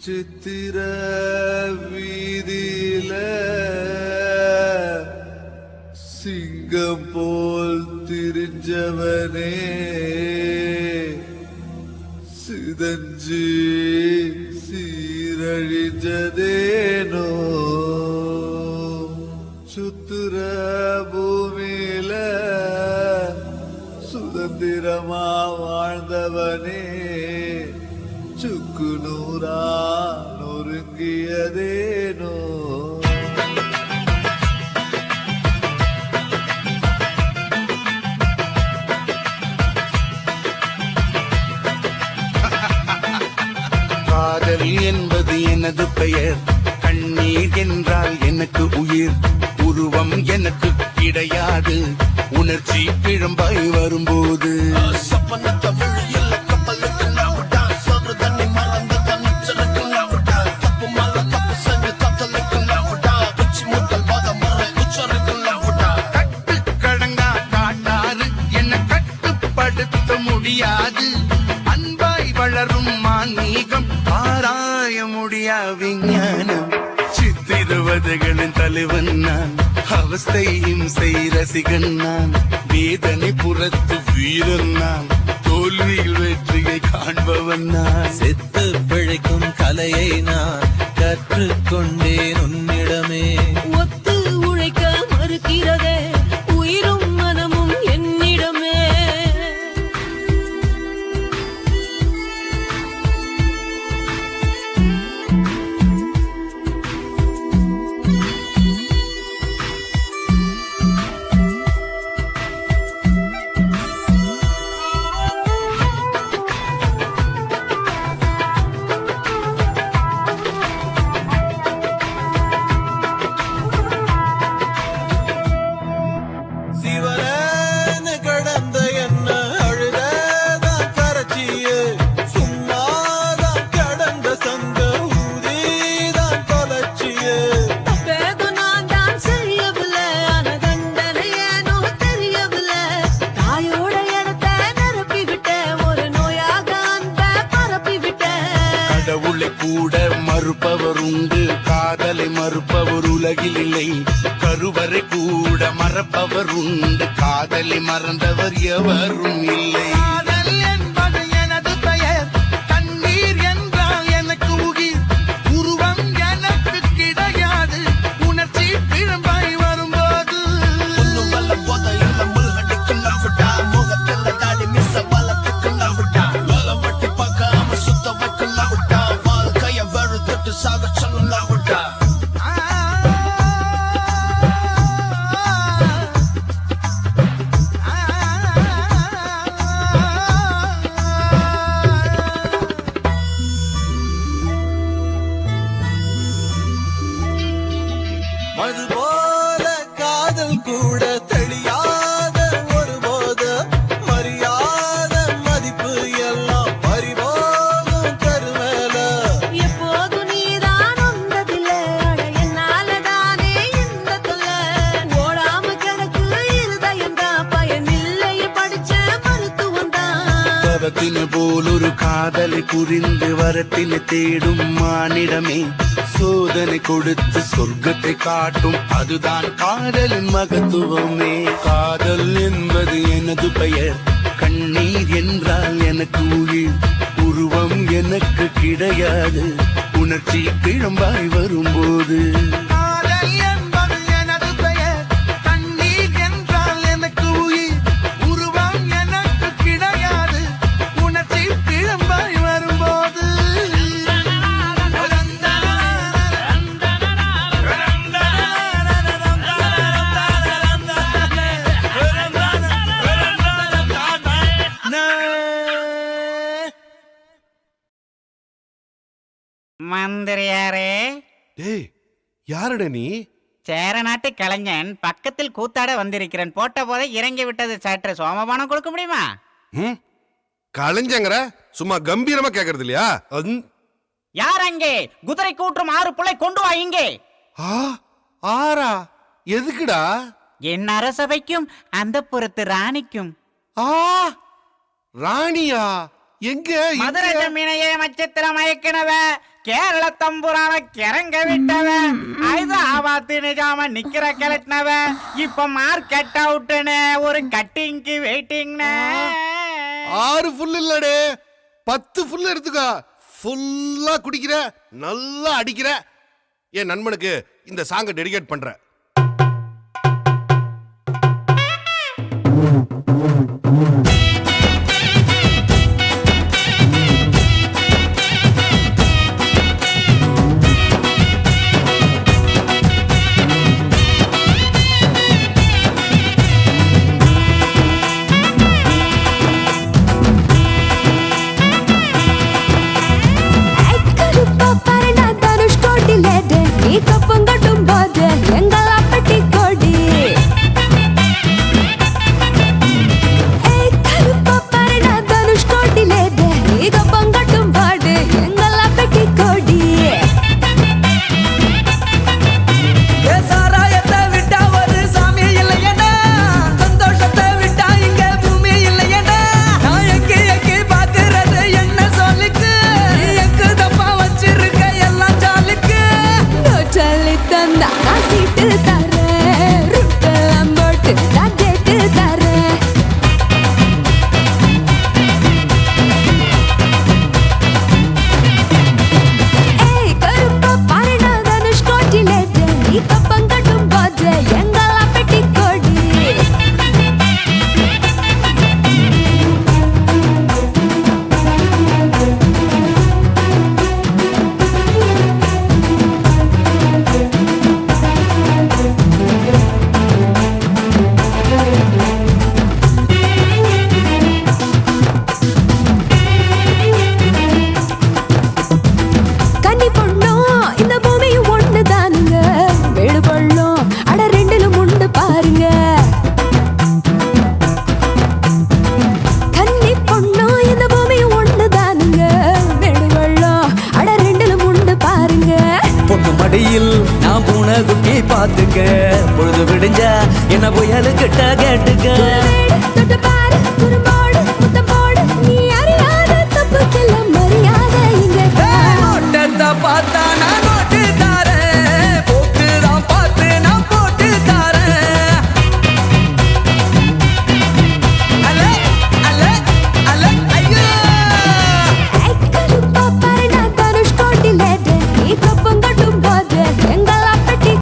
சித்திர வீதியில சிங்கம் போல் திரிஞ்சவனே சிதஞ்சு சீரழிஞ்சதேனோ சுத்துற பூமியில சுதந்திரமா வாழ்ந்தவனே சுக்கு நூறா நொறுங்கியதேனோ காதல் என்பது எனது பெயர், கண்ணீர் என்றால் எனக்கு உயிர், உருவம் எனக்கு கிடையாது, உணர்ச்சி பிழம்பாய் வரும்போது கட்டுக்கடங்கா காட்டாறு என்னை கட்டுப்படுத்த முடியாது, அன்பாய் வளரும் மான்மீகம் ஆராய முடியா விஞ்ஞானம். சித்திரவதைகளின் தலைவன் நான், அவஸ்தையும் செய் ரசிகன் நான், வேதனை புறத்து வீரன் நான், தோல்வியில் வெற்றியை காண்பவன் நான். செத்து பிழைக்கும் கலையை நான் கற்றுக்கொண்டேன் உன்னிடமே. ஒத்து உழைக்க மறுக்கிறதே உயிரும் மனமும் என்னிடமே. சிவனேன கடந்த என்ன அழுததான் கரைச்சியே, சும்மாதான் கடந்த சங்க ஊதிதான் தொலைச்சியே. தப்பேது நான் தான் செய்யவில்லை, ஆன தண்டனை ஏனோ தெரியவில்லை. தாயோட இடத்தை நிரப்பி விட்டேன், ஒரு நோயாக அன்பை பரப்பி விட்டேன். கடவுளை கூட மறுப்பவர் உண்டு, காதலை மறுப்பவர் உலகில் இல்லை, கருவறை கூட மறப்பவர் உண்டு, காதலை மறந்தவர் எவரும் இல்லை. காதல் என்பது எனது பெயர், கண்ணீர் என்றால் எனக்கு உயிர், உருவம் எனக்கு கிடையாது, உணர்ச்சி பிழம்பாய் வரும்போது அது போல காதல் கூட தெளியாத ஒரு போத, மரியாத மதிப்பு எல்லாம் பறிபோகும் கருமேல. எப்போது நீதான் வந்ததில்லை, அட என்னால தானே இந்த தொல்லை. ஓடாம கிடக்கு இருதயம் தான், பயனில்லை படிச்ச மருத்துவம் தான். பரத்தின போல் ஒரு காதலை புரிந்து வரத்தினை தேடும் மானிடமே, சோதனை கொடுத்து சொர்க்கத்தை காட்டும், அதுதான் காதலின் மகத்துவமே. காதல் என்பது எனது பெயர், கண்ணீர் என்றால் எனக்கு உயிர், உருவம் எனக்கு கிடையாது, உணர்ச்சி பிழம்பாய் வரும்போது. காதல் என்பது எனது பெயர், கண்ணீர் என்றால் எனக்கு உயிர், உருவம் எனக்கு கிடையாது, உணர்ச்சி பிழம்பாய் வரும்போது. மந்திரியாரே, டேய், யாருட நீ? சேரநாட்டு கலைஞன், பக்கத்தில் கூத்தாட வந்திருக்கிறேன். போட்ட போதை இறங்கி விட்டது, சற்று சோமபானம் கொடுக்க முடியுமா? ம், கலைஞங்கிற சும்மா கம்பீரமா கேக்குறது இல்லையா? யார் அங்கே? குதிரை கூற்றும் 6 புள்ளை கொண்டு வா இங்கே. ஆறா? எதுக்குடா? என் அரசவைக்கும் அந்த புறத்து ராணிக்கும். ராணியா? எங்க மதுரை மீனையே மச்சத்திர மயக்கினவ கேரள தம்புரான கிறங்க விட்டவன் ஹைதராபாத் நிஜாம நிக்கிற கிளட்டினவன் இப்ப மார்க்கெட் அவுட்டுன்னு ஒரு கட்டிங்க்கு வெயிட்டிங்னு 6 ஃபுல் இல்லடே 10 ஃபுல் எடுத்துக்கோ. ஃபுல்லா குடிக்கிற, நல்லா அடிக்கிற. என் நண்பனுக்கு இந்த சாங்கை டெடிகேட் பண்ற. நான் பூனை குட்டி பாத்துக்க பொழுது விடிஞ்சா என்ன புயலு கிட்ட